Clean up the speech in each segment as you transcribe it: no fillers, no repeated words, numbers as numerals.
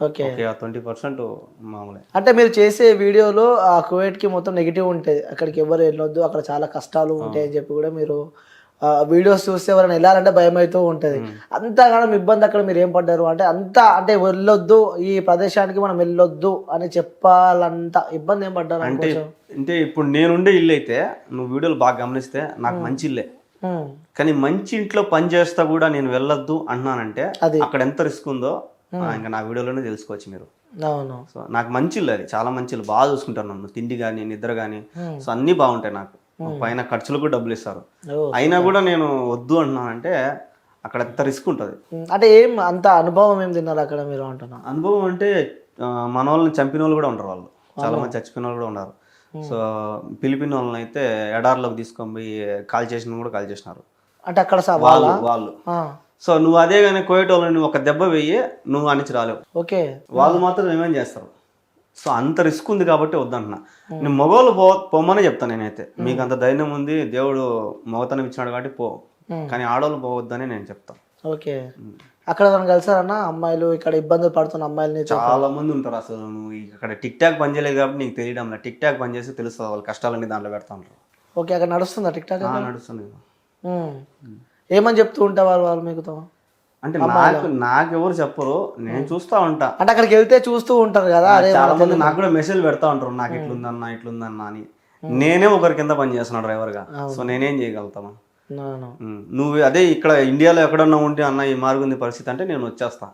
Okay. Okay 20% మామూలే. అంటే మీరు చేసే వీడియోలో ఆ కువైట్‌కి మొత్తం నెగెటివ్ ఉంటది. అక్కడికి ఎవ్వరు వెళ్ళొద్దు. అక్కడ చాలా కష్టాలు ఉంటాయని చెప్పి కూడా మీరు వీడియోస్ చూస్తే ఎవరైనా ఎళ్ళాలంటే భయమైతూ ఉంటది. అంతగానం ఇబ్బంది అక్కడ మీరేం పడ్డారు? అంటే అంటే వెళ్ళొద్దు, ఈ ప్రదేశానికి మనం వెళ్ళొద్దు అని చెప్పాలంత ఇబ్బంది ఏం పడ్డారు అంటే అనుకోవచ్చు? అంటే ఇప్పుడు నేనుండే ఇల్లు అయితే నువ్వు వీడియోలు బాగా గమనిస్తే నాకు మంచి ఇల్లే. హ్మ్. కానీ మంచి ఇంట్లో పని చేస్తా కూడా నేను వెళ్ళొద్దు అంటున్నానంటే అది. అక్కడ ఎంత రిస్క్ ఉందో ఇంకా నా వీడియోలోనే తెలుసుకోవచ్చు మీరు. అవును. సో నాకు మంచి ఇల్లు అది, చాలా మంచి ఇల్లు, బాగా చూసుకుంటారు నన్ను, తిండి కానీ నిద్ర కానీ. సో అన్నీ బాగుంటాయి నాకు. పైన ఖర్చులకు డబ్బులు ఇస్తారు. ఓహ్! అయినా కూడా నేను వద్దు అంటున్నానంటే అక్కడ ఎంత రిస్క్ ఉంటుంది. అంటే ఏం అంత అనుభవం ఏం తిన్నారు అక్కడ మీరు అంటున్నా? అనుభవం అంటే మన వాళ్ళని చంపిన వాళ్ళు కూడా ఉంటారు, వాళ్ళు చాలా మంది చచ్చిపోయిన వాళ్ళు కూడా ఉన్నారు. సో ఫిలిపిన్ వాళ్ళని అయితే ఎడార్లోకి తీసుకొని పోయి కాల్ చేసిన కూడా కాల్ చేసినారు అంటే అక్కడ వాళ్ళు. సో నువ్వు అదే కానీ కోయట వాళ్ళని ఒక దెబ్బ వెయ్యి నువ్వు అనిచి రాలేవు. ఓకే. వాళ్ళు మాత్రం ఏమేం చేస్తారు. సో అంత రిస్క్ ఉంది కాబట్టి వద్దంటున్నా. నేను మగవాళ్ళు పొమ్మనే చెప్తాను నేనైతే. మీకు అంత ధైర్యం ఉంది, దేవుడు మగతనం ఇచ్చినాడు కాబట్టి పో, కానీ ఆడవాళ్ళు పోవద్దని నేను చెప్తాను. ఓకే. అక్కడ మనం కలిసారన్న అమ్మాయిలు ఇక్కడ ఇబ్బందులు పడుతున్న అమ్మాయిలని? చాలా మంది ఉంటారు. అసలు నువ్వు ఇక్కడ టిక్ టాక్ పని చేయలేదు కాబట్టి నీకు తెలియడం లేదు. టిక్ టాక్ పని చేసి తెలుస్తుంది వాళ్ళ కష్టాలన్నీ దాంట్లో పెడతా ఉంటారు. ఓకే. అక్కడ నడుస్తుందా టిక్ టాక్? నడుస్తుంది. ఏమని చెప్తూ ఉంటారు వాళ్ళు మీకుతో? అంటే నాకెవరు చెప్పరు, నేను చూస్తూ ఉంటా. అంటే అక్కడికి వెళ్తే చూస్తూ ఉంటారు కదా. చాలా మంది నాకు కూడా మెసేజ్ పెడతా ఉంటారు, నాకు ఇట్లుందన్నా ఇట్లుందన్నా అని. నేనే ఒకరి కింద పని చేస్తున్నాను డ్రైవర్గా. సో నేనేం చేయగలుగుతాను? నువ్వు అదే ఇక్కడ ఇండియాలో ఎక్కడన్నా ఉంటే అన్న ఈ మారుగుంది పరిస్థితి అంటే నేను వచ్చేస్తా.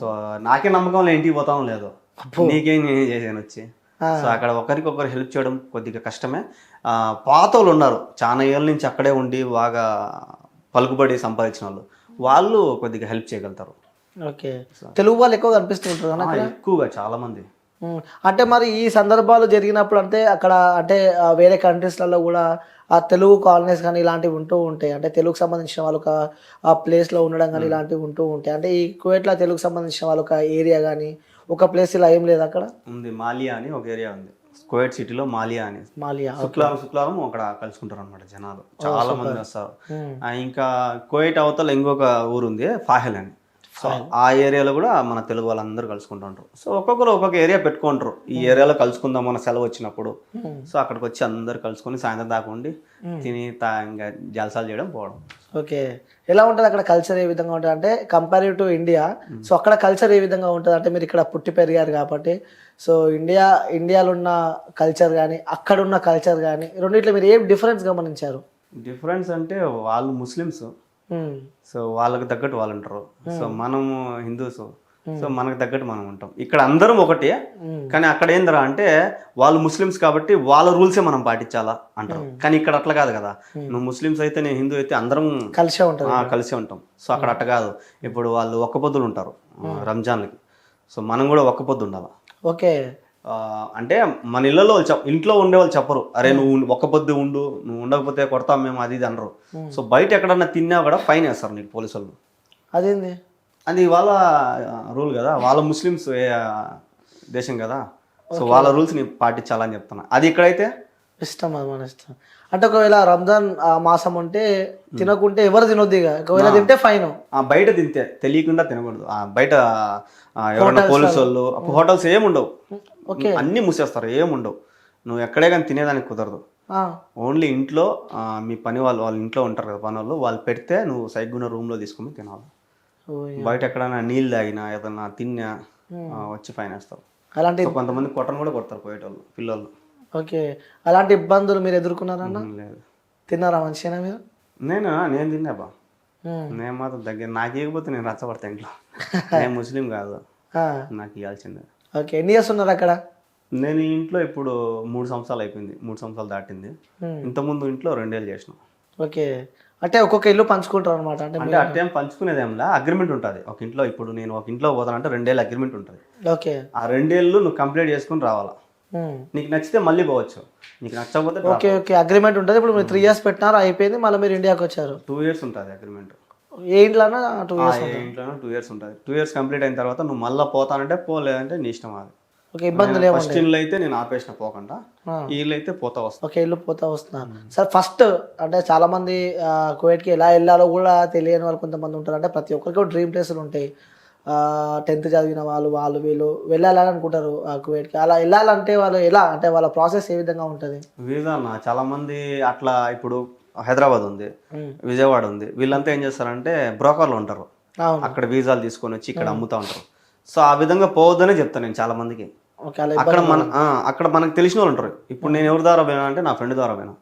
సో నాకే నమ్మకంలో ఇంటికి పోతాను లేదు, నీకేం నేనే చేసాను వచ్చి. సో అక్కడ ఒకరికొకరు హెల్ప్ చేయడం కొద్దిగా కష్టమే. పాత వాళ్ళు ఉన్నారు చాలా ఏళ్ళ నుంచి అక్కడే ఉండి బాగా పలుకుబడి సంపాదించిన వాళ్ళు కొద్దిగా హెల్ప్ చేయగలుగుతారు. ఓకే. తెలుగు వాళ్ళు ఎక్కువ కనిపిస్తుంటారు ఎక్కువగా చాలా మంది. అంటే మరి ఈ సందర్భాలు జరిగినప్పుడు అంటే అక్కడ అంటే వేరే కంట్రీస్లలో కూడా ఆ తెలుగు కాలనీస్ కానీ ఇలాంటివి ఉంటూ ఉంటాయి. అంటే తెలుగుకు సంబంధించిన వాళ్ళు ఆ ప్లేస్లో ఉండడం కానీ ఇలాంటివి ఉంటూ ఉంటాయి. అంటే ఈ కువైట్లో తెలుగుకు సంబంధించిన వాళ్ళు ఒక ఏరియా కానీ ఒక ప్లేస్ ఇలా ఏం లేదు అక్కడ? ఉంది, మాలియా అని ఒక ఏరియా ఉంది కువైట్ సిటీలో. మాలియా అని శుక్రవారం అక్కడ కలుసుకుంటారు అనమాట జనాలు, చాలా మంది వస్తారు. ఇంకా కువైట్ అవతల ఇంకొక ఊరు ఉంది ఫాహెల్ అని. సో ఆ ఏరియాలో కూడా మన తెలుగు వాళ్ళందరూ కలుసుకుంటుంటారు. సో ఒక్కొక్కరు ఒక్కొక్క ఏరియా పెట్టుకుంటారు, ఈ ఏరియాలో కలుసుకుందాం మన సెలవు వచ్చినప్పుడు. సో అక్కడికి వచ్చి అందరు కలుసుకొని సాయంత్రం దాకా ఉండి తిని ఇంకా జలసాలు చేయడం పోవడం. ఓకే. ఎలా ఉంటుంది అక్కడ కల్చర్, ఏ విధంగా ఉంటుంది అంటే కంపేరివ్ టు ఇండియా? సో అక్కడ కల్చర్ ఏ విధంగా ఉంటుంది అంటే మీరు ఇక్కడ పుట్టి పెరిగారు కాబట్టి, సో ఇండియాలో ఉన్న కల్చర్ కానీ అక్కడ ఉన్న కల్చర్ కానీ రెండిట్లో మీరు ఏం డిఫరెన్స్ గమనించారు? డిఫరెన్స్ అంటే వాళ్ళు ముస్లిమ్స్, సో వాళ్ళకి తగ్గట్టు వాళ్ళు ఉంటారు. సో మనము హిందూస్, సో మనకు తగ్గట్టు మనం ఉంటాం. ఇక్కడ అందరం ఒకటే, కానీ అక్కడ ఏందిరా అంటే వాళ్ళు ముస్లిమ్స్ కాబట్టి వాళ్ళ రూల్సే మనం పాటించాలా అంటారు. కానీ ఇక్కడ అట్లా కాదు కదా, నువ్వు ముస్లిమ్స్ అయితే నేను హిందూ అయితే అందరం కలిసే ఉంటాం. సో అక్కడ అట్లా కాదు. ఇప్పుడు వాళ్ళు ఒక్క పొద్దులు ఉంటారు రంజాన్లకి, సో మనం కూడా ఒక్క పొద్దు ఉండాలి. ఓకే. అంటే మన ఇళ్లలో ఇంట్లో ఉండేవాళ్ళు చెప్పరు, అరే నువ్వు ఒక్క పొద్దు ఉండు, నువ్వు ఉండకపోతే కొడతాం మేము, అది ఇది అనరు. సో బయట ఎక్కడన్నా తిన్నా కూడా ఫైన్ వేస్తారు నీకు పోలీసు వాళ్ళు. అదేంది? అది వాళ్ళ రూల్ కదా, వాళ్ళ ముస్లిమ్స్ దేశం కదా, సో వాళ్ళ రూల్స్ ని పాటించాలని చెప్తున్నా. అది ఇక్కడైతే ఇష్టం, అది మన ఇష్టం. అంటే ఒకవేళ రంజాన్ మాసం ఉంటే తినకుంటే ఎవరు తినొద్దు, ఇక ఒకవేళ తింటే ఫైన్. బయట తింటే తెలియకుండా తినకూడదు. బయట ఎవరైనా పోలీసు వాళ్ళు, హోటల్స్ ఏముండవు, అన్ని మూసేస్తారు, ఏముండవు. నువ్వు ఎక్కడే కానీ తినేదానికి కుదరదు. ఓన్లీ ఇంట్లో మీ పని వాళ్ళు ఇంట్లో ఉంటారు కదా పని వాళ్ళు పెడితే నువ్వు సైగ్గున్న రూమ్లో తీసుకుని తినాలి. బయట ఎక్కడైనా నీళ్ళు తాగినా ఏదన్నా తిన్నా వచ్చి ఫైన్ వేస్తారు. అలాంటి కొంతమంది కొట్టను కూడా కొడతారు పోయేటోళ్ళు పిల్లలు. ఓకే. అలాంటి ఇబ్బందులు మీరు ఎదుర్కొన్నారన్న? లేదు. తిన్నారా మంచిగా మీరు? నేను తిన్నా బా, నేను మాత్రం దగ్గర నాకు ఇవ్వకపోతే నేను రచ్చబడతా ఇంట్లో. నేను ముస్లిం కాదు, నాకు ఇవ్వాల్సిందే. ఓకే. ఎన్ని ఇయర్స్ ఉన్నారు అక్కడ? నేను ఇంట్లో ఇప్పుడు 3 సంవత్సరాలు అయిపోయింది, 3 సంవత్సరాలు దాటింది. ఇంతకుముందు ఇంట్లో 2 ఏళ్ళు చేసిన. ఓకే. అంటే ఒక్కొక్క ఇల్లు పంచుకుంటారు అనమాట? అంటే అట్టేం పంచుకునేదేంలా, అగ్రిమెంట్ ఉంటుంది ఒక ఇంట్లో. ఇప్పుడు నేను ఒక ఇంట్లో పోతానంటే 2 ఏళ్ళు అగ్రిమెంట్ ఉంటుంది. ఓకే. ఆ 2 ఏళ్ళు నువ్వు కంప్లీట్ చేసుకుని రావాలా. నీకు నచ్చితే మళ్ళీ పోవచ్చు, నీకు నచ్చకపోతే. ఓకే. ఓకే. అగ్రిమెంట్ ఉంటుంది. ఇప్పుడు మీరు 3 years పెట్టినారు, అయిపోయింది, మళ్ళీ మీరు ఇండియాకి వచ్చారు. 2 years ఉంటుంది అగ్రిమెంట్. ఏ ఇంట్లోనా 2 years? ఇంట్లోనే 2 years ఉంటుంది. 2 years కంప్లీట్ అయిన తర్వాత నువ్వు మళ్ళీ పోతానంటే పోలేదంటే నీ ఇష్టం. అది ఓకే. ఇబ్బందులు ఏమో. ఫస్ట్ ఇల్లు అయితే నేను ఆపేసిన పోకుండా, ఈ ఇల్లు అయితే పోతా వస్తా. ఓకే. ఇల్లు పోతా వస్తున్నారు. సార్ ఫస్ట్ అంటే చాలా మంది కువైట్కి ఎలా వెళ్ళాలో కూడా తెలియని వాళ్ళు కొంతమంది ఉంటారు. అంటే ప్రతి ఒక్కరికి డ్రీమ్ ప్లేసులు ఉంటాయి. 10th చదివిన వాళ్ళు వీళ్ళు వెళ్ళాలని అనుకుంటారు కువైట్కి, అలా వెళ్ళాలంటే వాళ్ళు ఎలా, అంటే వాళ్ళ ప్రాసెస్ ఏ విధంగా ఉంటుంది? వీసా అన్న చాలా మంది అట్లా ఇప్పుడు హైదరాబాద్ ఉంది, విజయవాడ ఉంది, వీళ్ళంతా ఏం చేస్తారంటే బ్రోకర్లు ఉంటారు, అవును. అక్కడ వీసాలు తీసుకొని వచ్చి ఇక్కడ అమ్ముతా ఉంటారు. సో ఆ విధంగా పోవద్దనే చెప్తాను నేను చాలా మందికి. ఓకే, అలా అక్కడ మనకు తెలిసిన వాళ్ళు ఉంటారు. ఇప్పుడు నేను ఎవరి ద్వారా పోయినా అంటే నా ఫ్రెండ్ ద్వారా పోయినా.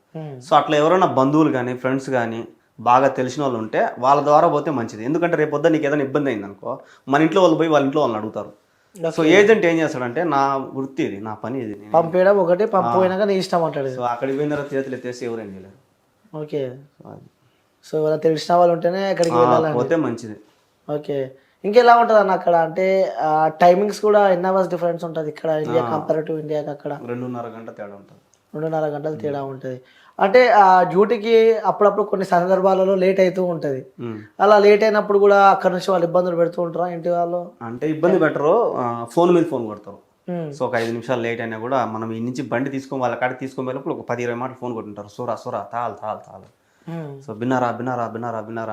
సో అట్లా ఎవరైనా బంధువులు కానీ ఫ్రెండ్స్ కానీ బాగా తెలిసిన వాళ్ళు ఉంటే వాళ్ళ ద్వారా పోతే మంచిది. ఎందుకంటే రేపు పొద్దున్న నీకు ఏదైనా ఇబ్బంది అయింది అనుకో, మన ఇంట్లో వాళ్ళు పోయి వాళ్ళ ఇంట్లో వాళ్ళని అడుగుతారు. సో ఏజెంట్ ఏం చేస్తాడంటే, నా వృత్తి ఇది, నా పని ఇది, పంపేయడం ఒకటి, పంపిపోయినాక నీ ఇష్టం అంటాడు. సో అక్కడికి పోయిన తర్వాత చేతులు ఎత్తేసి ఎవరేం చేయలేరు. ఓకే, సో వాళ్ళ తెలిసిన వాళ్ళు ఉంటేనే అక్కడికి వెళ్ళాలి, పోతే మంచిది. ఓకే, ఇంకెలా ఉంటుంది అన్న అక్కడ? అంటే టైమింగ్స్ కూడా ఎన్ని అవర్స్ డిఫరెన్స్ ఉంటుంది ఇక్కడ ఇండియా కంపేర్ టు ఇండియాకి? అక్కడ 2.5 గంట తేడా ఉంటుంది. 2.5 గంటలు తేడా ఉంటుంది. అంటే ఆ డ్యూటీకి అప్పుడప్పుడు కొన్ని సందర్భాలలో లేట్ అవుతూ ఉంటుంది. అలా లేట్ అయినప్పుడు కూడా అక్కడ నుంచి వాళ్ళు ఇబ్బందులు పెడుతూ ఉంటారా ఇంటి వాళ్ళు? అంటే ఇబ్బంది పెట్టరు, ఫోన్ మీద ఫోన్ కొడతారు. సో ఒక 5 నిమిషాలు లేట్ అయినా కూడా మనం ఈ నుంచి బండి తీసుకొని వాళ్ళ కాడికి తీసుకొని వెళ్ళినప్పుడు ఒక 10-20 మాటలు ఫోన్ కొట్టుంటారు. సూరా తాల్. సో బిన్నారా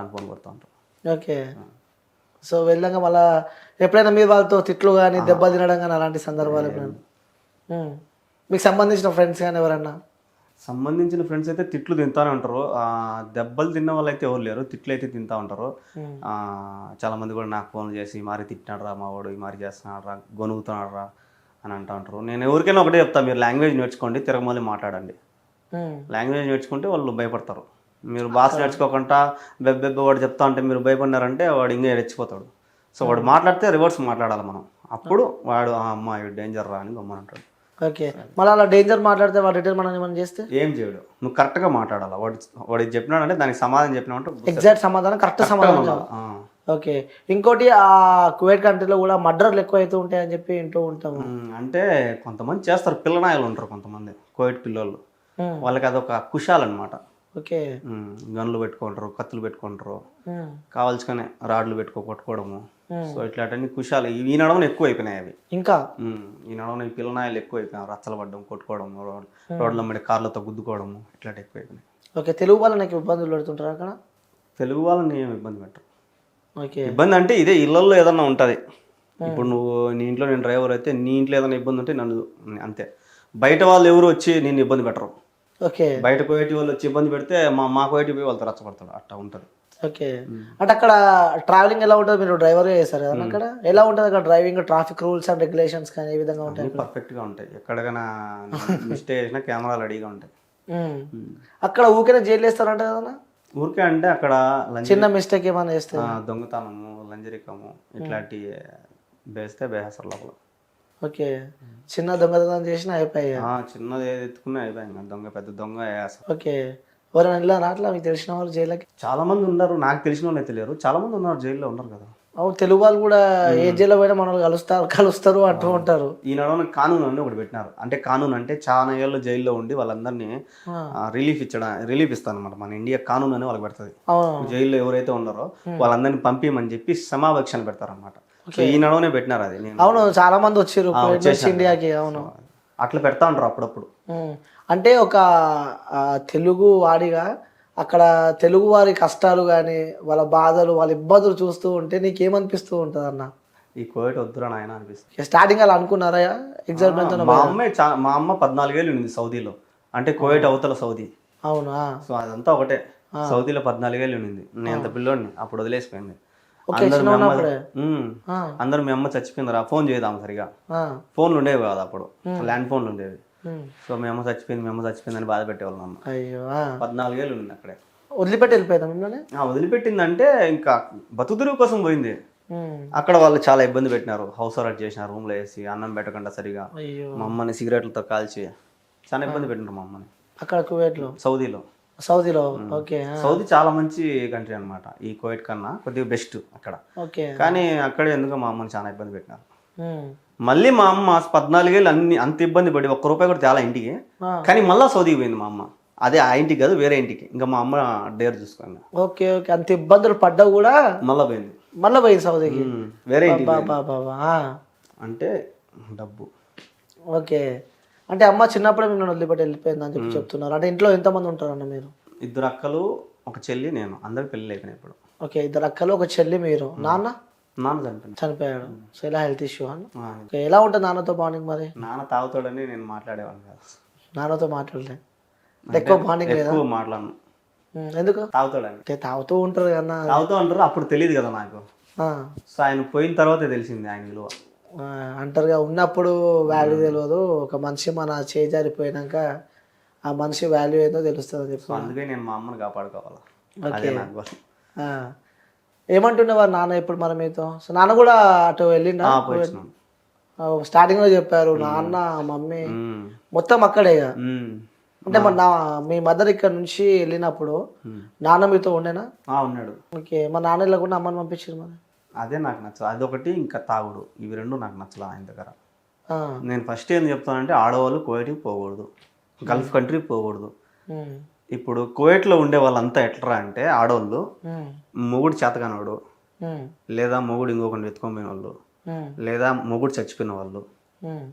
అని ఫోన్ కొడుతూ ఉంటారు. ఓకే, సో వెళ్ళాక మళ్ళీ ఎప్పుడైనా మీరు వాళ్ళతో తిట్లు కానీ దెబ్బలు తినడం కానీ అలాంటి సందర్భాలు ఎప్పుడైనా? మీకు సంబంధించిన ఫ్రెండ్స్ కానీ ఎవరన్నా? సంబంధించిన ఫ్రెండ్స్ అయితే తిట్లు తింటానే ఉంటారు. దెబ్బలు తిన్న వాళ్ళు అయితే ఎవరు లేరు, తిట్లు అయితే తింటా ఉంటారు. చాలా మంది కూడా నాకు ఫోన్ చేసి మారి తిట్టినాడు రా మా వాడు, ఈ మారి చేస్తున్నాడు రా, గొనుగుతున్నాడు రా అని అంటూ ఉంటారు. నేను ఎవరికైనా ఒకటే చెప్తాను, మీరు లాంగ్వేజ్ నేర్చుకోండి, తిరగమల్లి మాట్లాడండి. లాంగ్వేజ్ నేర్చుకుంటే వాళ్ళు భయపడతారు. మీరు భాష నేర్చుకోకుండా బెబ్బెబ్బ వాడు చెప్తా అంటే మీరు భయపడినారంటే వాడు ఇంకా రెచ్చిపోతాడు. సో వాడు మాట్లాడితే రివర్స్ మాట్లాడాలి మనం, అప్పుడు వాడు అమ్మ డేంజర్ రా అని గమ్మనంటాడు. ఓకే, మళ్ళీ అలా డేంజర్ మాట్లాడితే వాడు రిటర్న్ మనం ఏమైనా చేస్తే ఏం చేయడు, నువ్వు కరెక్ట్గా మాట్లాడాలి. వాడు చెప్పినాడంటే దానికి సమాధానం చెప్పినామంటే ఎగ్జాక్ట్ సమాధానం, కరెక్ట్ సమాధానం. ఓకే, ఇంకోటి ఆ కువైట్ కంట్రీలో కూడా మర్డర్లు ఎక్కువ అవుతూ ఉంటాయని చెప్పి వింటూ ఉంటాము. అంటే కొంతమంది చేస్తారు, పిల్లనాయలు ఉంటారు కొంతమంది కువైట్ పిల్లలు, వాళ్ళకి అదొక కుషాలన్నమాట. ఓకే, గన్లు పెట్టుకుంటారు, కత్తులు పెట్టుకుంటారు, కావాల్సుకొని రాడ్లు కొట్టుకోవడము. సో ఇట్లాంటి కుషాలు ఈ నడవన ఎక్కువ అయిపోయినాయి అవి. ఇంకా ఈ నడవన ఈ పిల్లనాయలు ఎక్కువ అయిపోయినాయి, రచ్చలు పడ్డం, కొట్టుకోవడం, రోడ్ల మీద కార్లతో గుద్దుకోవడము, ఇట్లాంటి ఎక్కువ అయిపోయినాయి. ఓకే, తెలుగు వాళ్ళని నాకు ఇబ్బందులు పెడుతుంటారు అక్కడ? తెలుగు వాళ్ళని ఏమి ఇబ్బంది పెట్టరు. ఓకే, ఇబ్బంది అంటే ఇదే ఇళ్ళల్లో ఏదన్నా ఉంటుంది. ఇప్పుడు నువ్వు నీ ఇంట్లో నేను డ్రైవర్ అయితే నీ ఇంట్లో ఏదైనా ఇబ్బంది ఉంటే నన్ను అంతే. బయట వాళ్ళు ఎవరు వచ్చి నేను ఇబ్బంది పెట్టరు. ఓకే, బయట కోయటి వాళ్ళు వచ్చి ఇబ్బంది పెడితే మా కోయటి పోయి వాళ్ళతో రచ్చపడతాడు, అట్లా ఉంటుంది. ఓకే, అంటే అక్కడ ట్రావెలింగ్ ఎలా ఉంటుంది? మీరు డ్రైవర్ చేస్తారు కదా అక్కడ, ఎలా ఉంటుంది అక్కడ driving, traffic rules and regulations కానీ ఏ విధంగా ఉంటాయి? పర్ఫెక్ట్గా ఉంటాయి, ఎక్కడికైనా మిస్టేక్ చేసినా కెమెరాలు రెడీగా ఉంటాయి. అక్కడ ఊరికే జైలు వేస్తారంట కదా? ఊరికే అంటే అక్కడ చిన్న మిస్టేక్ ఏమైనా చేస్తే, దొంగతనము, లంజరికము ఇట్లాంటి వేస్తే బేహసర్ లోపల. ఓకే, చిన్న దొంగతనం చేసినా అయిపోయాయి, చిన్నది ఏది ఎత్తుకున్నా అయిపోయింది, పెద్ద దొంగ వేస్తారు. ఓకే, ఎవరైనా వెళ్ళారా అట్లా మీకు తెలిసిన వాళ్ళు జైలుకి? చాలా మంది ఉన్నారు, నాకు తెలిసిన వాళ్ళు అయితే లేరు, చాలా మంది ఉన్నారు జైల్లో ఉన్నారు కదా. అవును, తెలుగు వాళ్ళు కూడా ఏ జైల్లో పోయినా మనల్ని కలుస్తారు అంటూ ఉంటారు. ఈ నడవన కానూన్ అని ఒకటి పెట్టినారు. అంటే కానూన్ అంటే చాలా ఏళ్ళు జైల్లో ఉండి వాళ్ళందరినీ రిలీఫ్ ఇస్తాను అనమాట. మన ఇండియా కానూన్ అని వాళ్ళకి పెడుతుంది. జైల్లో ఎవరైతే ఉన్నారో వాళ్ళందరినీ పంపిమని చెప్పి సమావేక్షణ పెడతారనమాట. ఈ నడవనే పెట్టినారు అది. అవును, చాలా మంది వచ్చారు ఇండియాకి. అవును, అట్లా పెడతా ఉంటారు అప్పుడప్పుడు. అంటే ఒక తెలుగు వాడిగా అక్కడ తెలుగు వారి కష్టాలు కానీ వాళ్ళ బాధలు వాళ్ళ ఇబ్బందులు చూస్తూ ఉంటే నీకేమనిపిస్తూ ఉంటుంది అన్న? ఈ కోవిడ్ వద్దురా నాయన అనిపిస్తుంది. స్టార్టింగ్ అలా అనుకున్నారా? ఎగ్జైట్మెంట్? మా అమ్మ 14 ఏళ్ళు ఉంది సౌదీలో, అంటే కోవిడ్ అవతల సౌదీ. అవునా? సో అదంతా ఒకటే. సౌదీలో 14 ఏళ్ళు ఉంది. నేను అంత పిల్లోడిని, అప్పుడు వదిలేసిపోయింది. అందరూ మీ అమ్మ చచ్చిపోయిందిరా, ఫోన్ చేద్దాం సరిగా. ఫోన్లు ఉండేవి కాదు అప్పుడు, ల్యాండ్ ఫోన్లు ఉండేవి. సో మీ అమ్మ చచ్చిపోయింది అని బాధ పెట్టేవాళ్ళు. అమ్మ 14 ఏళ్ళు ఉంది అక్కడే. వదిలిపెట్టి వెళ్ళిపోయిందా? వదిలిపెట్టిందంటే ఇంకా బతుకుదురు కోసం పోయింది. అక్కడ వాళ్ళు చాలా ఇబ్బంది పెట్టినారు, హౌస్ అరెస్ట్ చేసినారు, రూమ్ లో వేసి అన్నం పెట్టకుండా సరిగా, మా అమ్మని సిగరెట్లతో కాల్చి చాలా ఇబ్బంది పెట్టినారు మా అమ్మని. అక్కడ కువైట్ లో? సౌదీలో. ఓకే, సౌదీ చాలా మంచి కంట్రీ అనమాట, ఈ కువైట్ కన్నా కొద్దిగా బెస్ట్ అక్కడ. కానీ అక్కడే ఎందుకో మా అమ్మని చాలా ఇబ్బంది పెట్టినారు. మళ్ళీ మా అమ్మ 14 ఏళ్ళు అంత ఇబ్బంది పడి ₹1 కూడా తేలా ఇంటికి, కానీ మళ్ళీ సౌదీకి పోయింది మా అమ్మ. అదే ఆ ఇంటికి కాదు, వేరే ఇంటికి. ఇంకా మా అమ్మ డేర్ చూసుకోండి. ఓకే, అంత ఇబ్బందులు పడ్డా కూడా మళ్ళీ పోయింది సౌదీకి, వేరే ఇంటికి. అంటే డబ్బు. ఓకే, అంటే అమ్మ చిన్నప్పుడే మిమ్మల్ని వదిలిపెట్టి వెళ్ళిపోయింది అని చెప్పి చెప్తున్నారు. అంటే ఇంట్లో ఎంతమంది ఉంటారన్న మీరు? 2 అక్కలు, ఒక చెల్లి, నేను. అందరికి పెళ్ళి అయిపోయినాయి ఇప్పుడు. ఓకే, 2 అక్కలు, ఒక చెల్లి, మీరు. నాన్న? నాన్న చనిపోయింది. చనిపోయాడు. సో ఇలా హెల్త్ ఇష్యూ అని. ఆ, ఓకే, ఎలా ఉంటుంది నాన్నతో బాండింగ్ మరి? నాన్న తాగుతాడని నేను మాట్లాడేవాడిని కాదు. నాన్నతో మాట్లాడలే ఎక్కువ బాండింగ్ లేదా? ఎక్కువ మాట్లాడను. ఎందుకు? తాగుతాడని. అంటే తాగుతూ ఉంటారు కన్నా. తాగుతూ అంటారు, అప్పుడు తెలియదు కదా నాకు. ఆ, సో ఆయన పోయిన తర్వాతే తెలిసింది ఆయన విలువ. అంటారుగా ఉన్నప్పుడు వాల్యూ తెలియదు, ఒక మనిషి మన చేజారిపోయినాక ఆ మనిషి వాల్యూ ఏదో తెలుస్తుంది అని చెప్పి. సో అందుకే నేను మా అమ్మని కాపాడుకోవాలి. అదే నాకు గోల్. ఏమంటుండేవారు నాన్న ఇప్పుడు మరి మీతో? సో నాన్న కూడా అటు వెళ్ళిండా? పోయినాను. స్టార్టింగ్ లో చెప్పారు నాన్న మమ్మీ మొత్తం అక్కడే ఇక. అంటే మరి మీ మదర్ ఇక్కడ నుంచి వెళ్ళినప్పుడు నాన్న మీతో ఉండేనా? ఉన్నాడు. ఓకే, మా నాన్న వెళ్ళకుండా అమ్మని పంపించారు మరి? అదే నాకు నచ్చదు. అదొకటి, ఇంకా తాగుడు, ఇవి రెండు నాకు నచ్చలేదు ఆయన దగ్గర. ఆ, నేను ఫస్ట్ ఏం చెప్తానంటే ఆడవాళ్ళు కువైట్కి పోకూడదు, గల్ఫ్ కంట్రీకి పోకూడదు. ఉమ్, ఇప్పుడు కువైట్లో ఉండే వాళ్ళంతా ఎట్లా అంటే ఆడవాళ్ళు ఉమ్, మొగుడు చేతకానోడు, ఉమ్, లేదా మొగుడు ఇంకొకటి ఎత్తుకొని వాళ్ళు, ఉమ్, లేదా మొగుడు చచ్చిపోయిన వాళ్ళు, ఉమ్.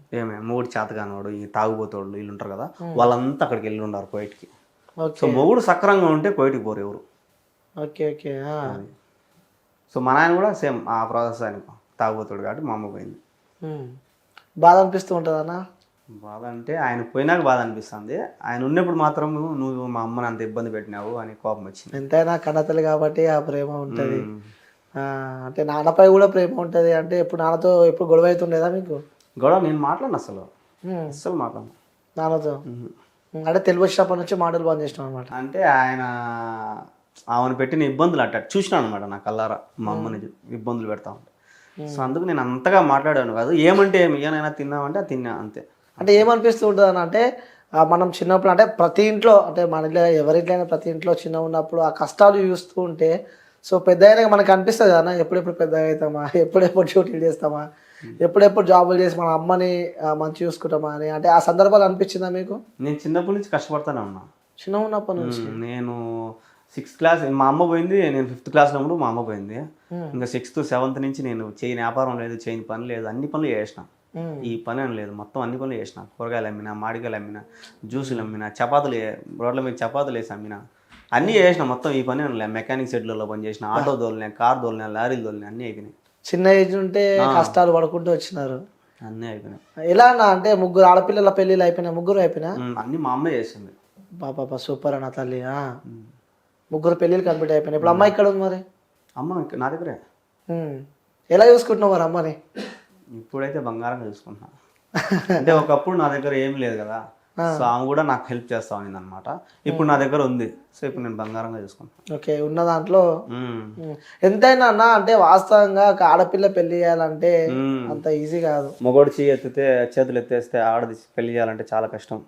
మొగుడు చేతకానోడు, ఈ తాగుబోతోళ్ళు వీళ్ళు ఉంటారు కదా, వాళ్ళంతా అక్కడికి వెళ్ళి ఉన్నారు కువైట్కి. ఓకే సో మొగుడు సక్రంగా ఉంటే కువైట్కి పోరు ఎవరు. Okay okay. సో మా నాయన కూడా సేమ్ ఆ ప్రాసెస్. ఆయన తాగుబోతాడు కాబట్టి మా అమ్మ పోయింది. బాధ అనిపిస్తూ ఉంటుందన్నా? బాధ అంటే ఆయన పోయినాక బాధ అనిపిస్తుంది. ఆయన ఉన్నప్పుడు మాత్రం నువ్వు మా అమ్మని అంత ఇబ్బంది పెట్టినావు అని కోపం వచ్చింది. ఎంతైనా కన్నతల్లి కాబట్టి ఆ ప్రేమ ఉంటుంది. అంటే నాన్నపై కూడా ప్రేమ ఉంటుంది. అంటే ఎప్పుడు నాన్నతో ఎప్పుడు గొడవ అవుతుండేదా మీకు? గొడవ నేను మాట్లాడను, అస్సలు మాట్లాడను నాన్నతో. అంటే తెలుగు వచ్చినప్పటి నుంచి మాటలు బంద్ చేసినాం అనమాట. అంటే ఆయన ఆమెను పెట్టిన ఇబ్బందులు అట్ట చూసినాను అనమాట నా కల్లారా. మా అమ్మని ఇబ్బందులు పెడతా ఉంటా. సో అందుకు నేను అంతగా మాట్లాడాను కాదు. ఏమంటే ఏమైనా తిన్నామంటే అది తిన్నా అంతే. అంటే ఏమనిపిస్తూ ఉంటుంది అని అంటే మనం చిన్నప్పుడు అంటే ప్రతి ఇంట్లో అంటే మన ఇంట్లో ఎవరింట్లో ప్రతి ఇంట్లో చిన్న ఉన్నప్పుడు ఆ కష్టాలు చూస్తూ ఉంటే సో పెద్ద అయినాక మనకు అనిపిస్తుంది కదా ఎప్పుడెప్పుడు పెద్ద అవుతామా, ఎప్పుడెప్పుడు డ్యూటీలు చేస్తామా, ఎప్పుడెప్పుడు జాబులు చేసి మన అమ్మని మంచి చూసుకుంటామా అని. అంటే ఆ సందర్భాలు అనిపించిందా మీకు? నేను చిన్నప్పటి నుంచి కష్టపడతానే ఉన్నా. చిన్న ఉన్నప్పటి నుంచి నేను 6th క్లాస్ మా అమ్మ పోయింది, నేను 5th క్లాస్లో ఉన్నప్పుడు మా అమ్మ పోయింది. ఇంకా 6th 7th నుంచి నేను చేయని వ్యాపారం లేదు, చేయని పని లేదు, అన్ని పనులు చేసిన. ఈ పని అని లేదు, మొత్తం అన్ని పనులు చేసిన. కూరగాయలు అమ్మినా, మామిడికాయలు అమ్మినా, జ్యూసులు అమ్మినా, చపాతీలు రోడ్ల మీద చపాతీలు వేసి అమ్మినా, అన్నీ చేసిన. మొత్తం ఈ పని అని లేదు. మెకానిక్ షెడ్లలో పని చేసిన, ఆటో దోలినా, కార్ దోలినా, లారీలు దోలినా, అన్నీ అయిపోయినాయి. చిన్న ఏజ్ ఉంటే కష్టాలు పడుకుంటూ వచ్చినారు. అన్నీ అయిపోయినాయి. ఎలా అన్న అంటే ముగ్గురు ఆడపిల్లల పెళ్ళిళ్ళు అయిపోయినా? ముగ్గురు అయిపోయినా? అన్నీ మా అమ్మే చేసింది. బాబా సూపర్ అన్న తల్లి. ముగ్గురు పెళ్ళిళ్ళు కంప్లీట్ అయిపోయినాయి. ఇప్పుడు అమ్మ ఇక్కడ ఉంది మరి? అమ్మ నా దగ్గరే. ఎలా చూసుకుంటున్నావు మరి అమ్మని? ఇప్పుడైతే బంగారంగా చూసుకుంటున్నా. అంటే ఒకప్పుడు నా దగ్గర ఏం లేదు కదా, సో ఆమె కూడా నాకు హెల్ప్ చేస్తా ఉంది అనమాట. ఇప్పుడు నా దగ్గర ఉంది, సో ఇప్పుడు నేను బంగారంగా చూసుకుంటాను. ఓకే, ఉన్న దాంట్లో ఎంతైనా అన్న అంటే వాస్తవంగా ఒక ఆడపిల్ల పెళ్లి చేయాలంటే అంత ఈజీ కాదు. మొగోడు చేతులు ఎత్తేస్తే ఆడది పెళ్లి చేయాలంటే చాలా కష్టం.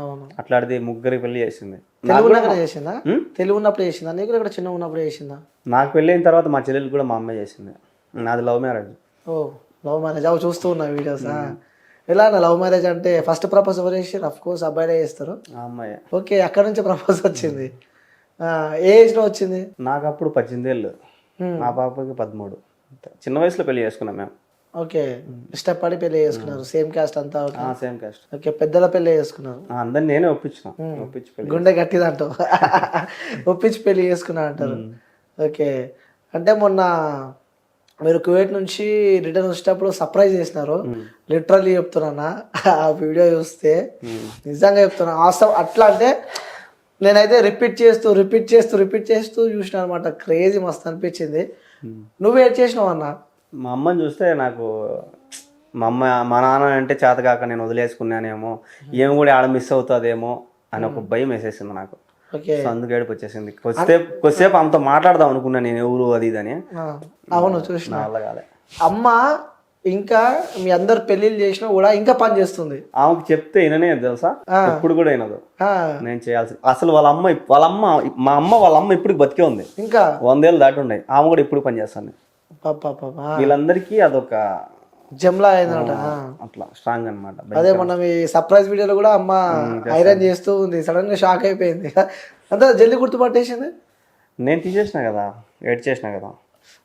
అవును. అట్లాంటిది ముగ్గురికి పెళ్లి చేసింది. తెలుగు ఉన్నప్పుడు చేసిందా? తెలుగు ఉన్నప్పుడు చేసిందా? నీకు ఇక్కడ చిన్న ఉన్నప్పుడు చేసిందా? నాకు పెళ్ళి అయిన తర్వాత మా చెల్లెలు కూడా మా అమ్మాయి చేసింది. నాది లవ్ మ్యారేజ్. ఓ లవ్ మ్యారేజ్. అవి చూస్తూ ఉన్నా వీడియోస్. ఎలా అన్న లవ్ మ్యారేజ్ అంటే ఫస్ట్ ప్రపోజ్ ఎవరు చేసారు? అఫ్ కోర్స్ అబ్బాయిలే చేస్తారు. అమ్మాయి. ఓకే, అక్కడ నుంచి ప్రపోజ్ వచ్చింది. ఏ ఏజ్ లో వచ్చింది? నాకు అప్పుడు 18 ఏళ్ళు, మా పాపకి 13. చిన్న వయసులో పెళ్లి చేసుకున్నాం మేము. ఓకే, ఇష్టపడి పెళ్లి చేసుకున్నారు. సేమ్ క్యాస్ట్ అంతా? Same caste. ఓకే, పెద్దల పెళ్లి చేసుకున్నారు. అందరిని నేనే ఒప్పించిన. గుండె గట్టిదంటావు. ఒప్పించి పెళ్లి చేసుకున్నా అంటారు. ఓకే, అంటే మొన్న మీరు కువైట్ నుంచి రిటర్న్ వచ్చేటప్పుడు సర్ప్రైజ్ చేసినారు. లిటరల్లీ చెప్తున్నా, ఆ వీడియో చూస్తే నిజంగా చెప్తున్నా ఆసం. అట్లా అంటే నేనైతే రిపీట్ చేస్తూ చూసిన అనమాట. క్రేజీ మస్తు అనిపించింది. నువ్వేం చేసినావు అన్న? మా అమ్మని చూస్తే నాకు మా నాన్న అంటే చేతకాక నేను వదిలేసుకున్నానేమో, ఏమి కూడా ఆడ మిస్ అవుతుందేమో అని ఒక భయం వేసేసింది నాకు. సో అందుకు ఏడుపు వచ్చేసింది. కొద్దిసేపు ఆమెతో మాట్లాడదాం అనుకున్నా నేను, ఎవరు అది ఇది అని. అవును చూసిన. అలా కాలే. అమ్మ ఇంకా మీ అందరు పెళ్లిళ్ళు చేసినా కూడా ఇంకా పని చేస్తుంది. ఆమెకు చెప్తే విననే తెలుసా, ఇప్పుడు కూడా వినదు. నేను చేయాల్సి అసలు వాళ్ళ అమ్మ ఇప్పుడు బతికే ఉంది. ఇంకా 100 ఏళ్ళు దాటి ఉన్నాయి. ఆమె కూడా ఇప్పుడు పని చేస్తాను. వీళ్ళందరికీ అదొక జమ్లా అయిందన్నమాట. అట్లా స్ట్రాంగ్ అనమాట. అదే మొన్న మీ సర్ప్రైజ్ వీడియోలో కూడా అమ్మ ఐరన్ చేస్తూ ఉంది. సడన్ గా షాక్ అయిపోయింది. అంతా జల్దీ గుర్తుపట్టేసింది. నేను తీసేసిన కదా, ఎడ్ చేసిన కదా.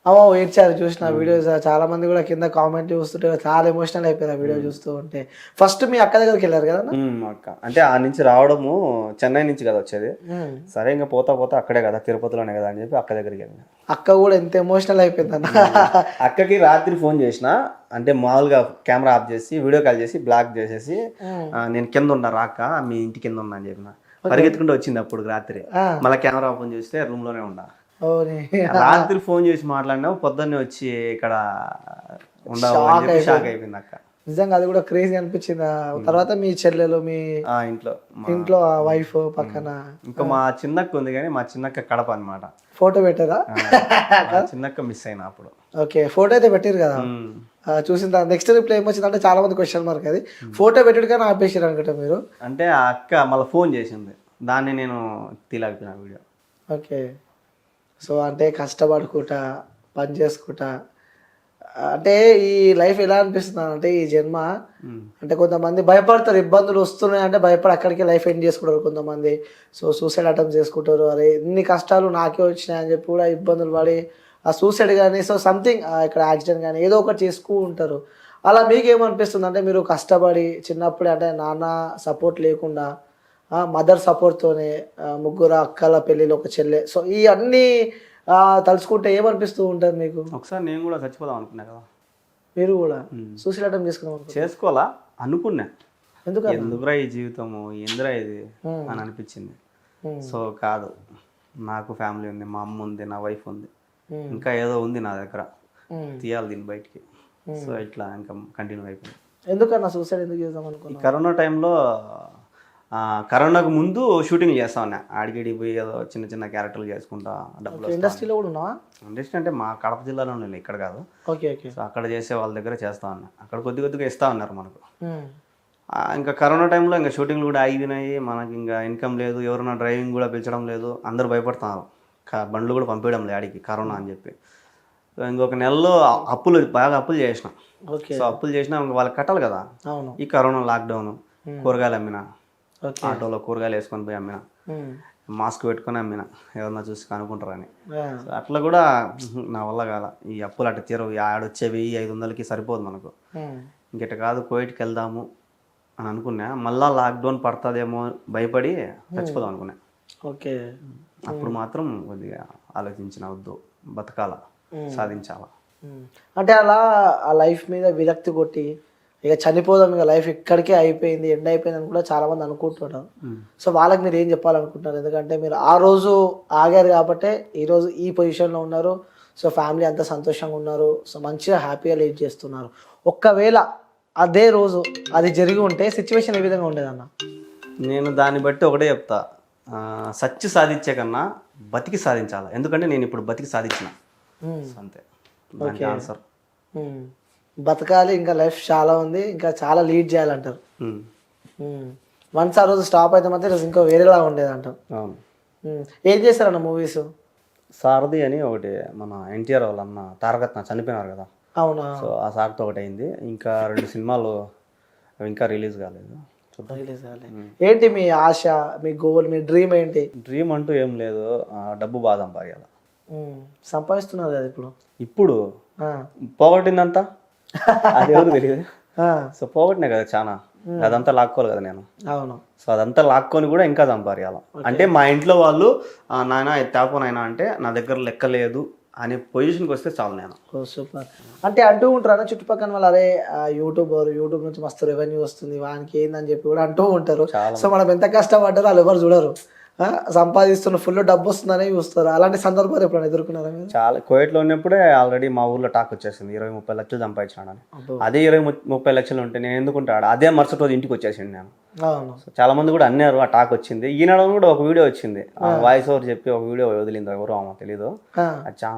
అమ్మో ఏడ్చారు చూసిన వీడియోస్ చాలా మంది కూడా కింద కామెంట్ చూస్తుంటే చాలా ఎమోషనల్ అయిపోయారు ఆ వీడియో చూస్తూ ఉంటే. ఫస్ట్ మీ అక్క దగ్గరికి వెళ్ళారు కదా? అక్క అంటే ఆ నుంచి రావడము చెన్నై నుంచి కదా వచ్చేది. సరే ఇంకా పోతా పోతా అక్కడే కదా తిరుపతిలోనే కదా అని చెప్పి అక్క దగ్గరికి వెళ్ళిన. అక్క కూడా ఎంత ఎమోషనల్ అయిపోయింది అన్న. అక్కకి రాత్రి ఫోన్ చేసిన, అంటే మామూలుగా కెమెరా ఆఫ్ చేసి వీడియో కాల్ చేసి బ్లాక్ చేసేసి నేను కింద ఉన్నా రాక మీ ఇంటి కింద ఉన్నా అని చెప్పిన. పరిగెత్తుకుంటూ వచ్చింది అప్పుడు రాత్రి. మళ్ళీ కెమెరా ఓపెన్ చేస్తే రూమ్ లోనే ఉన్నా. రాత్రి ఫోన్ చేసి మాట్లాడినా పొద్దున్నే వచ్చి ఇక్కడ ఉండవు షాక్ అయిపోయింది అక్క. నిజంగా అది కూడా క్రేజీ అనిపించింది. తర్వాత మీ చెల్లెలు మీ ఇంట్లో వైఫ్ పక్కన ఇంకా మా చిన్నక్క ఉంది, కానీ మా చిన్నక్క కడప అన్నమాట. ఫోటో పెట్టారా? చిన్నక్క మిస్ అయినా అప్పుడు. ఓకే, ఫోటో అయితే పెట్టారు కదా. చూసిన తర్వాత నెక్స్ట్ రిప్లై ఏమొచ్చింది అంటే చాలా మంది క్వశ్చన్ మార్క్ అది ఫోటో పెట్టాడు కానీ ఆపేసారు అనుకుంటా మీరు. అంటే ఆ అక్క మళ్ళీ ఫోన్ చేసింది, దాన్ని నేను తీలాగిపోయిన వీడియో. ఓకే, సో అంటే కష్టపడుకుంటా పని చేసుకుంటా అంటే ఈ లైఫ్ ఎలా అనిపిస్తుంది అంటే ఈ జన్మ అంటే కొంతమంది భయపడతారు, ఇబ్బందులు వస్తున్నాయి అంటే భయపడి అక్కడికి లైఫ్ ఎండ్ చేసుకుంటారు కొంతమంది. సో సూసైడ్ అటెంప్ట్ చేసుకుంటారు, అరే ఇన్ని కష్టాలు నాకే వచ్చినాయి అని చెప్పి కూడా ఇబ్బందులు పడి ఆ సూసైడ్ కానీ సో సంథింగ్ ఇక్కడ యాక్సిడెంట్ కానీ ఏదో ఒకటి చేసుకుంటూ ఉంటారు. అలా మీకేమనిపిస్తుంది అంటే మీరు కష్టపడి చిన్నప్పుడే అంటే నాన్న సపోర్ట్ లేకుండా మదర్ సపోర్ట్తోనే ముగ్గురు అక్కల పెళ్ళిలో ఒక చెల్లె, సో ఈ అన్నీ తలుచుకుంటే ఏమనిపిస్తూ ఉంటుంది మీకు? ఒకసారి నేను కూడా చచ్చిపోదాం అనుకున్నా కదా. మీరు కూడా సూసైడ్ అటెంప్ట్ చేసుకోవాలా అనుకున్నా, ఎందుకు ఎందుకురా ఈ జీవితము ఎందురా ఇది అని అనిపించింది. సో కాదు, నాకు ఫ్యామిలీ ఉంది, మా అమ్మ ఉంది, నా వైఫ్ ఉంది, ఇంకా ఏదో ఉంది నా దగ్గర, తీయాలి దీన్ని బయటికి. సో ఇట్లా ఇంకా కంటిన్యూ అయిపోయింది. ఎందుకన్నా సూసైడ్ ఎందుకు చేద్దాం అనుకున్నా? కరోనా టైంలో కరోనాకు ముందు షూటింగ్ చేస్తా ఉన్నా, ఆడిగిడి పోయి ఏదో చిన్న చిన్న క్యారెక్టర్లు చేసుకుంటా డబ్బులు. ఇండస్ట్రీలో కూడా ఉన్నావా? ఇండస్ట్రీ అంటే మా కడప జిల్లాలో ఉన్నాయి, ఇక్కడ కాదు. Okay okay. సో అక్కడ చేసే వాళ్ళ దగ్గర చేస్తా ఉన్నా, అక్కడ కొద్ది కొద్దిగా ఇస్తా ఉన్నారు మనకు. ఇంకా కరోనా టైంలో ఇంకా షూటింగ్లు కూడా ఆగినాయి, మనకి ఇంకా ఇన్కమ్ లేదు, ఎవరైనా డ్రైవింగ్ కూడా పిలిచడం లేదు, అందరూ భయపడుతున్నారు, బండ్లు కూడా పంపించడం లేదు ఆడికి కరోనా అని చెప్పి. సో ఇంకొక నెలలో బాగా అప్పులు చేసిన. సో అప్పులు చేసినా ఇంకా వాళ్ళకి కట్టాలి కదా. ఈ కరోనా లాక్డౌన్, కూరగాయలు అమ్మిన, ఆటోలో కూరగాయలు వేసుకొని పోయి అమ్మిన, మాస్క్ పెట్టుకొని అమ్మిన, ఎవరన్నా చూసి కనుక్కుంటారని. సో అట్లా కూడా నా వల్ల కాల, ఈ అప్పులు అట్ట తీరవు, ఆడొచ్చే 1500కి సరిపోదు మనకు, ఇంకెట కాదు కోవిడ్కి వెళ్దాము అని అనుకున్నా. మళ్ళా లాక్డౌన్ పడుతుందేమో భయపడి చచ్చిపోదాం అనుకున్నా. ఓకే, అప్పుడు మాత్రం కొద్దిగా ఆలోచించిన, వద్దు బతకాల, సాధించాల. అంటే అలా ఆ లైఫ్ మీద విరక్తి కొట్టి ఇక చనిపోదాం, ఇక లైఫ్ ఇక్కడికే అయిపోయింది, ఎండ్ అయిపోయింది అని కూడా చాలా మంది అనుకుంటున్నారు. సో వాళ్ళకి మీరు ఏం చెప్పాలనుకుంటున్నారు? ఎందుకంటే మీరు ఆ రోజు ఆగారు కాబట్టి ఈరోజు ఈ పొజిషన్లో ఉన్నారు. సో ఫ్యామిలీ అంతా సంతోషంగా ఉన్నారు, సో మంచిగా హ్యాపీగా లీడ్ చేస్తున్నారు. ఒక్కవేళ అదే రోజు అది జరిగి ఉంటే సిచ్యువేషన్ ఏ విధంగా ఉండేదన్న? నేను దాన్ని బట్టి ఒకటే చెప్తా, సచ్చి సాధించే కన్నా బతికి సాధించాలి. ఎందుకంటే నేను ఇప్పుడు బతికి సాధించిన, అంతే దానికి ఆన్సర్. బతకాలి, ఇంకా లైఫ్ చాలా ఉంది, ఇంకా చాలా లీడ్ చేయాలంటారు. వన్స్ ఆ రోజు స్టాప్ అయితే మాత్రం ఈరోజు ఇంకా వేరేలా ఉండేది అంటారు. ఏం చేశారన్న మూవీస్? సారథి అని ఒకటి, మన ఎన్టీఆర్ వాళ్ళ అన్న తారకరత్న చనిపోయినారు కదా. అవునా? సో ఆ సార్తో ఒకటి అయింది. ఇంకా 2 సినిమాలు ఇంకా రిలీజ్ కాలేదు. ఏంటి మీ ఆశ, మీ గోల్, మీ డ్రీమ్ ఏంటి? డ్రీమ్ అంటూ ఏం లేదు, డబ్బు బాగా సంపాదించాలి. సంపాదిస్తున్నారు కదా ఇప్పుడు పోగొట్టిందంతా అది ఎవరు తెలియదు. సో పోగొట్టినా కదా చాలా, అదంతా లాక్కోవాలి కదా నేను. అవును. సో అదంతా లాక్కొని కూడా ఇంకా సంపాదించాలి. అంటే మా ఇంట్లో వాళ్ళు నాయన తేపోనైనా అంటే నా దగ్గర లెక్క లేదు అనే పొజిషన్కి వస్తే చాలు నేను. సూపర్. అంటే అంటూ ఉంటారు చుట్టుపక్కల వాళ్ళు, అరే యూట్యూబ్ నుంచి మస్తు రెవెన్యూ వస్తుంది వానికి ఏందని చెప్పి కూడా అంటూ ఉంటారు. సో మనం ఎంత కష్టపడ్డారో వాళ్ళు ఎవరు చూడరు, సంపాదిస్తున్న ఫుల్ డబ్బు వస్తుందని చూస్తారు. అలాంటి సందర్భాలు ఎప్పుడైనా ఎదుర్కొన్నారా? చాలా. కోవిడ్లో ఉన్నప్పుడే ఆల్రెడీ మా ఊర్లో టాక్ వచ్చేసింది 20-30 లక్షలు సంపాదించాడని. అదే 20-30 లక్షలు ఉంటే నేను ఎందుకుంటాడు, అదే మరుసటి రోజు ఇంటికి వచ్చేసింది నేను. చాలా మంది కూడా అన్నారు, ఆ టాక్ వచ్చింది. ఈనాడు కూడా ఒక వీడియో వచ్చింది, వాయిస్ ఓవర్ చెప్పి ఒక వీడియో వదిలింది, ఎవరో అమ్మ తెలీదు.